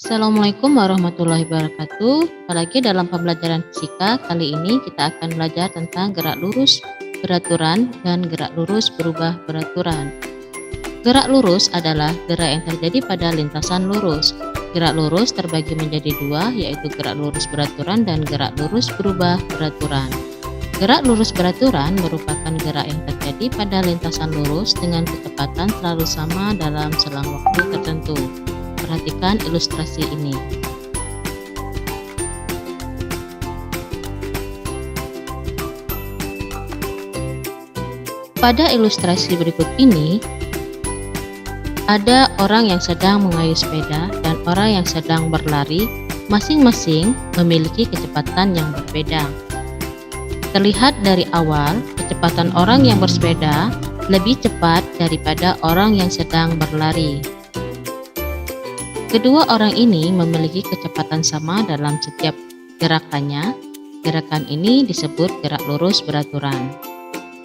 Assalamualaikum warahmatullahi wabarakatuh. Jumpa lagi dalam pembelajaran fisika. Kali ini kita akan belajar tentang gerak lurus beraturan dan gerak lurus berubah beraturan. Gerak lurus adalah gerak yang terjadi pada lintasan lurus. Gerak lurus terbagi menjadi dua, yaitu gerak lurus beraturan dan gerak lurus berubah beraturan. Gerak lurus beraturan merupakan gerak yang terjadi pada lintasan lurus dengan kecepatan selalu sama dalam selang waktu tertentu. Perhatikan ilustrasi ini. Pada ilustrasi berikut ini, ada orang yang sedang mengayuh sepeda dan orang yang sedang berlari, masing-masing memiliki kecepatan yang berbeda. Terlihat dari awal, kecepatan orang yang bersepeda lebih cepat daripada orang yang sedang berlari. Kedua orang ini memiliki kecepatan sama dalam setiap gerakannya. Gerakan ini disebut gerak lurus beraturan.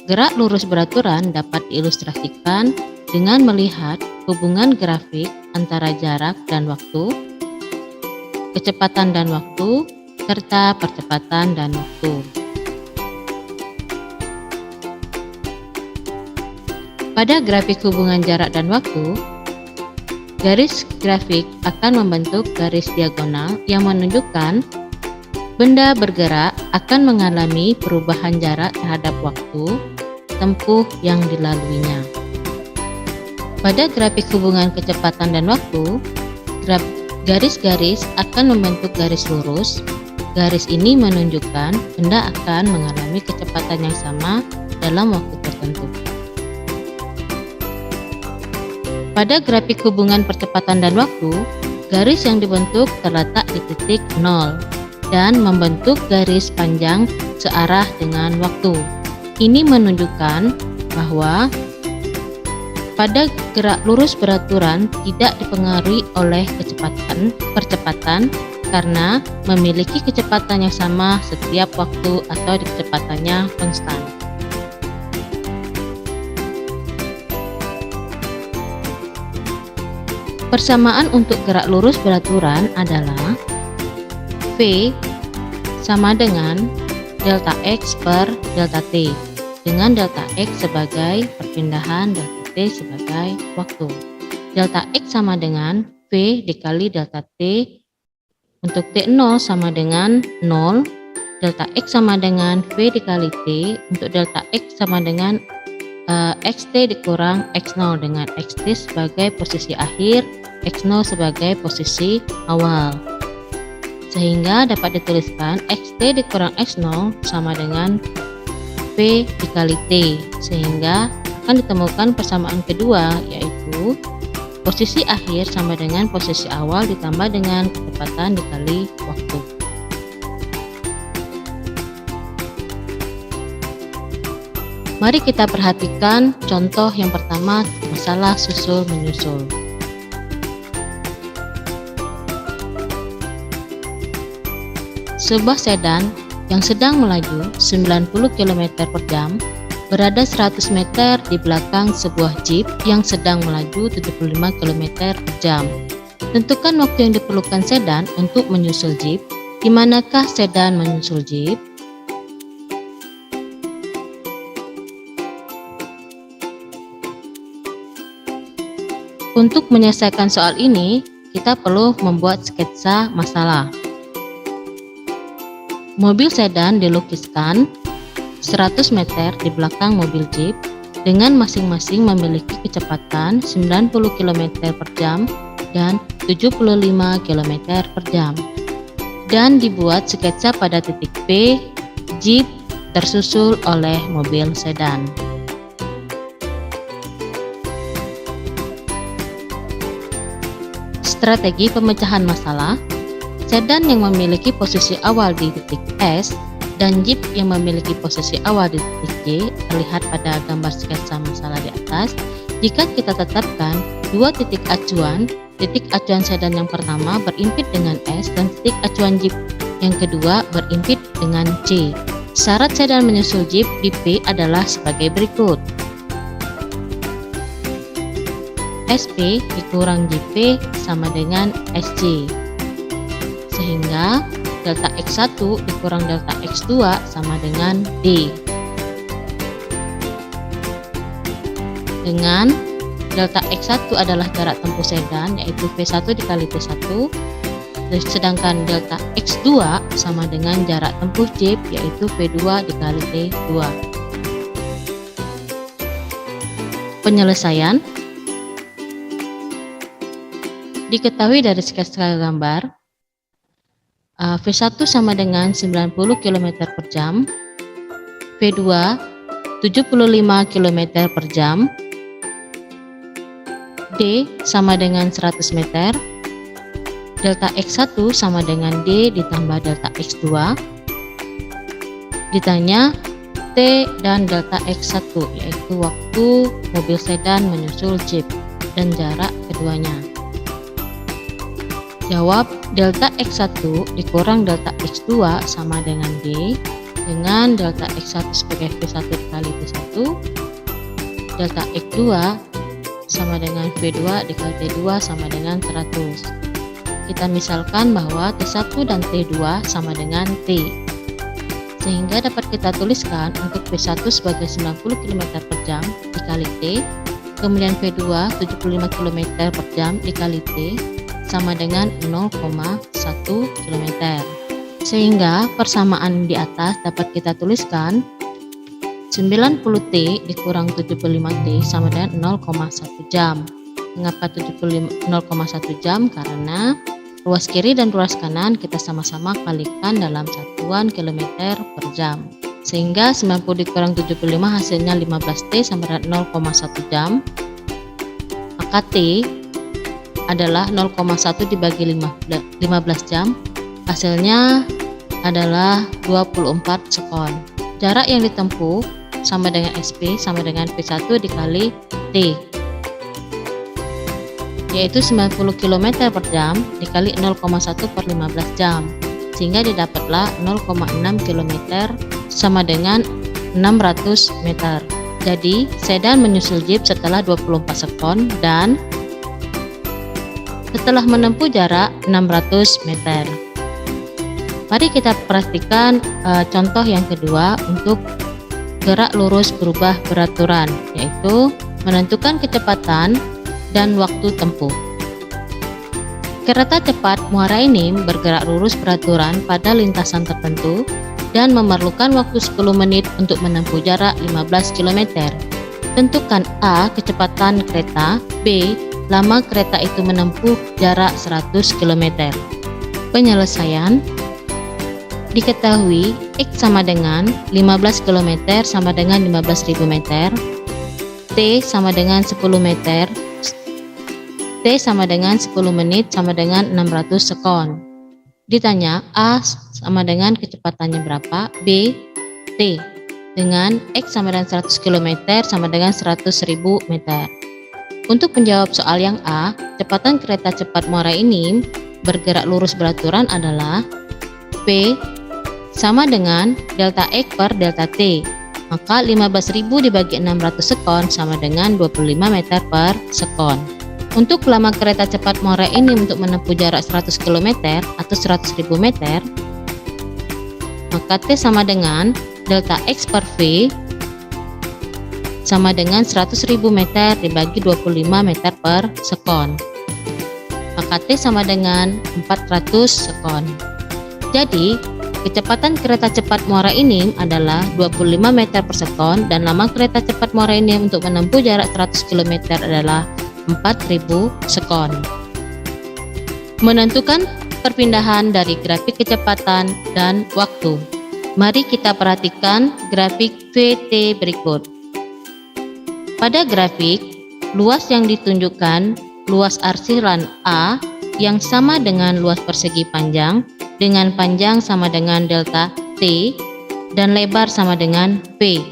Gerak lurus beraturan dapat diilustrasikan dengan melihat hubungan grafik antara jarak dan waktu, kecepatan dan waktu, serta percepatan dan waktu. Pada grafik hubungan jarak dan waktu, garis grafik akan membentuk garis diagonal yang menunjukkan benda bergerak akan mengalami perubahan jarak terhadap waktu tempuh yang dilaluinya. Pada grafik hubungan kecepatan dan waktu, garis-garis akan membentuk garis lurus. Garis ini menunjukkan benda akan mengalami kecepatan yang sama dalam waktu tertentu. Pada grafik hubungan percepatan dan waktu, garis yang dibentuk terletak di titik 0 dan membentuk garis panjang searah dengan waktu. Ini menunjukkan bahwa pada gerak lurus beraturan tidak dipengaruhi oleh percepatan karena memiliki kecepatan yang sama setiap waktu atau kecepatannya konstan. Persamaan untuk gerak lurus beraturan adalah V sama dengan delta X per delta T, dengan delta X sebagai perpindahan, delta T sebagai waktu. Delta X sama dengan V dikali delta T, untuk T0 sama dengan 0, delta X sama dengan V dikali T, untuk delta X sama dengan XT dikurang X0 dengan XT sebagai posisi akhir, X0 sebagai posisi awal. Sehingga dapat dituliskan XT dikurang X0 sama dengan V dikali T. Sehingga akan ditemukan persamaan kedua, yaitu posisi akhir sama dengan posisi awal ditambah dengan kecepatan dikali waktu. Mari kita perhatikan contoh yang pertama, masalah susul-menyusul. Sebuah sedan yang sedang melaju 90 km per jam berada 100 meter di belakang sebuah jeep yang sedang melaju 75 km per jam. Tentukan waktu yang diperlukan sedan untuk menyusul jeep. Di manakah sedan menyusul jeep? Untuk menyelesaikan soal ini, kita perlu membuat sketsa masalah. Mobil sedan dilukiskan 100 meter di belakang mobil jeep dengan masing-masing memiliki kecepatan 90 km per jam dan 75 km per jam. Dan dibuat sketsa pada titik P, jeep tersusul oleh mobil sedan. Strategi pemecahan masalah: sedan yang memiliki posisi awal di titik S dan jeep yang memiliki posisi awal di titik J terlihat pada gambar sketsa masalah di atas. Jika kita tetapkan dua titik acuan sedan yang pertama berimpit dengan S dan titik acuan jeep yang kedua berimpit dengan C. Syarat sedan menyusul jeep di P adalah sebagai berikut. SP dikurang JP sama dengan SC. sehingga delta X1 dikurang delta X2 sama dengan D. Dengan delta X1 adalah jarak tempuh sedan, yaitu V1 dikali T1, sedangkan delta X2 sama dengan jarak tempuh jeep, yaitu V2 dikali T2. Penyelesaian diketahui dari sketsa gambar. V1 sama dengan 90 km per jam, V2 75 km per jam, D sama dengan 100 meter, delta X1 sama dengan D ditambah delta X2. Ditanya T dan delta X1, yaitu waktu mobil sedan menyusul jeep dan jarak keduanya. Jawab, delta X1 dikurang delta X2 sama dengan D, dengan delta X1 sebagai V1 dikali T1, delta X2 sama dengan V2 dikali T2 sama dengan 100. Kita misalkan bahwa T1 dan T2 sama dengan T, sehingga dapat kita tuliskan untuk V1 sebagai 90 km per jam dikali T, kemudian V2 75 km per jam dikali T sama dengan 0,1 km. Sehingga persamaan di atas dapat kita tuliskan 90T dikurang 75T sama dengan 0,1 jam. Mengapa 0,1 jam? Karena ruas kiri dan ruas kanan kita sama-sama kalikan dalam satuan kilometer per jam. Sehingga 90 dikurang 75 hasilnya 15T sama dengan 0,1 jam. Maka T adalah 0,1 dibagi 15 jam, hasilnya adalah 24 sekon. Jarak yang ditempuh sama dengan SP sama dengan V1 dikali T, yaitu 90 km per jam dikali 0,1 per 15 jam, sehingga didapatlah 0,6 km sama dengan 600 meter. Jadi sedan menyusul jeep setelah 24 sekon dan setelah menempuh jarak 600 meter. Mari kita perhatikan contoh yang kedua untuk gerak lurus berubah beraturan, yaitu menentukan kecepatan dan waktu tempuh. Kereta cepat muara ini bergerak lurus beraturan pada lintasan tertentu dan memerlukan waktu 10 menit untuk menempuh jarak 15 km. Tentukan A. kecepatan kereta, B. lama kereta itu menempuh jarak 100 km. Penyelesaian diketahui X sama dengan 15 km sama dengan 15.000 meter, T sama dengan 10 meter, T sama dengan 10 menit sama dengan 600 sekon. Ditanya A sama dengan kecepatannya berapa, B, T dengan X sama dengan 100 km sama dengan 100.000 meter. Untuk menjawab soal yang A, kecepatan kereta cepat muara ini bergerak lurus beraturan adalah P sama dengan delta X per delta T. Maka 15.000 dibagi 600 sekon sama dengan 25 meter per sekon. Untuk lama kereta cepat muara ini untuk menempuh jarak 100 km atau 100.000 meter, maka T sama dengan delta X per V sama dengan 100.000 meter dibagi 25 meter per sekon. Maka T sama dengan 400 sekon. Jadi, kecepatan kereta cepat muara ini adalah 25 meter per sekon dan lama kereta cepat muara ini untuk menempuh jarak 100 km adalah 4.000 sekon. Menentukan perpindahan dari grafik kecepatan dan waktu. Mari kita perhatikan grafik VT berikut. Pada grafik, luas yang ditunjukkan luas arsiran A yang sama dengan luas persegi panjang dengan panjang sama dengan delta T dan lebar sama dengan P.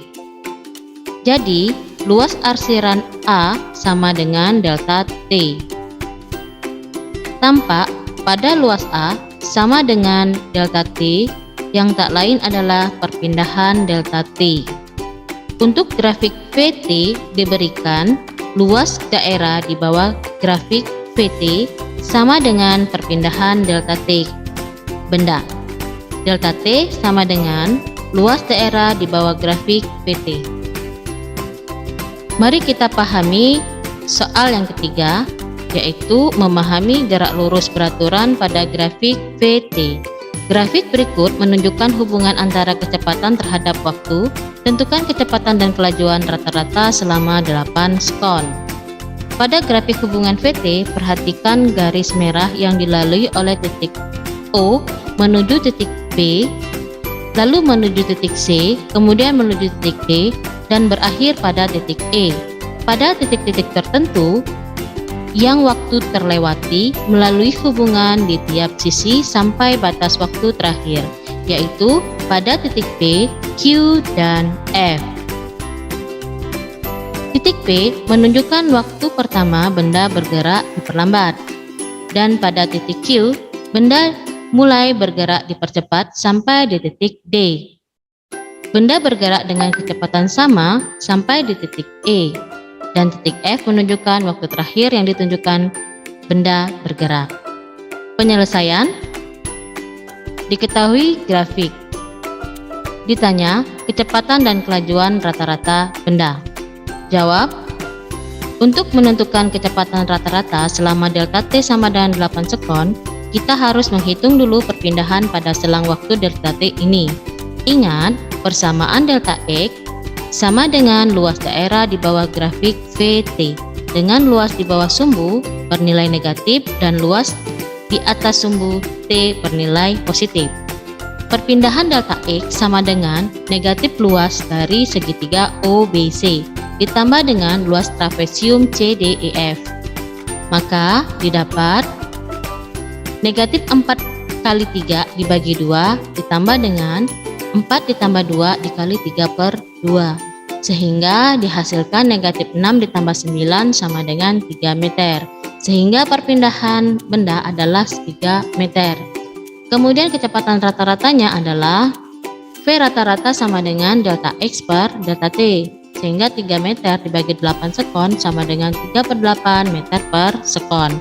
Jadi, luas arsiran A sama dengan delta T. Tampak pada luas A sama dengan delta T yang tak lain adalah perpindahan delta T. Untuk grafik VT diberikan luas daerah di bawah grafik VT sama dengan perpindahan delta T. benda. Delta T sama dengan luas daerah di bawah grafik VT. Mari kita pahami soal yang ketiga, yaitu memahami gerak lurus beraturan pada grafik VT. Grafik berikut menunjukkan hubungan antara kecepatan terhadap waktu. Tentukan kecepatan dan kelajuan rata-rata selama 8 sekon. Pada grafik hubungan VT, perhatikan garis merah yang dilalui oleh titik O menuju titik B, lalu menuju titik C, kemudian menuju titik D, dan berakhir pada titik E. Pada titik-titik tertentu, yang waktu terlewati melalui hubungan di tiap sisi sampai batas waktu terakhir, yaitu pada titik P, Q, dan F. Titik P menunjukkan waktu pertama benda bergerak diperlambat, dan pada titik Q, benda mulai bergerak dipercepat sampai di titik D. Benda bergerak dengan kecepatan sama sampai di titik E. Dan titik F menunjukkan waktu terakhir yang ditunjukkan benda bergerak. Penyelesaian diketahui grafik. Ditanya kecepatan dan kelajuan rata-rata benda. Jawab, untuk menentukan kecepatan rata-rata selama delta T sama dengan 8 sekon, kita harus menghitung dulu perpindahan pada selang waktu delta T ini. Ingat, persamaan delta X sama dengan luas daerah di bawah grafik VT, dengan luas di bawah sumbu bernilai negatif dan luas di atas sumbu T bernilai positif. Perpindahan delta X sama dengan negatif luas dari segitiga OBC ditambah dengan luas trapesium CDEF. Maka didapat negatif 4 kali 3 dibagi 2 ditambah dengan 4 ditambah 2 dikali 3 per 2, sehingga dihasilkan negatif 6 ditambah 9 sama dengan 3 meter, sehingga perpindahan benda adalah 3 meter. Kemudian kecepatan rata-ratanya adalah V rata-rata sama dengan delta X per delta T, sehingga 3 meter dibagi 8 sekon sama dengan 3 per 8 meter per sekon.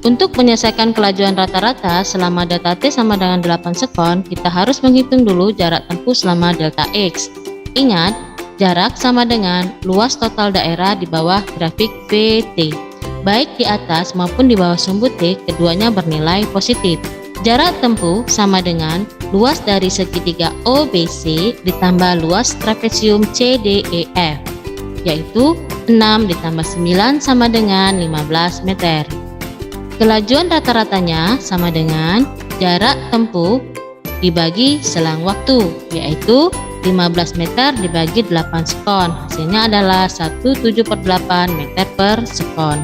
Untuk menyelesaikan kelajuan rata-rata selama delta T sama dengan 8 sekon, kita harus menghitung dulu jarak tempuh selama delta X. Ingat, jarak sama dengan luas total daerah di bawah grafik VT. Baik di atas maupun di bawah sumbu T, keduanya bernilai positif. Jarak tempuh sama dengan luas dari segitiga OBC ditambah luas trapesium CDEF, yaitu 6 ditambah 9 sama dengan 15 meter. Kelajuan rata-ratanya sama dengan jarak tempuh dibagi selang waktu, yaitu 15 meter dibagi 8 sekon. Hasilnya adalah 1,7/8 meter per sekon.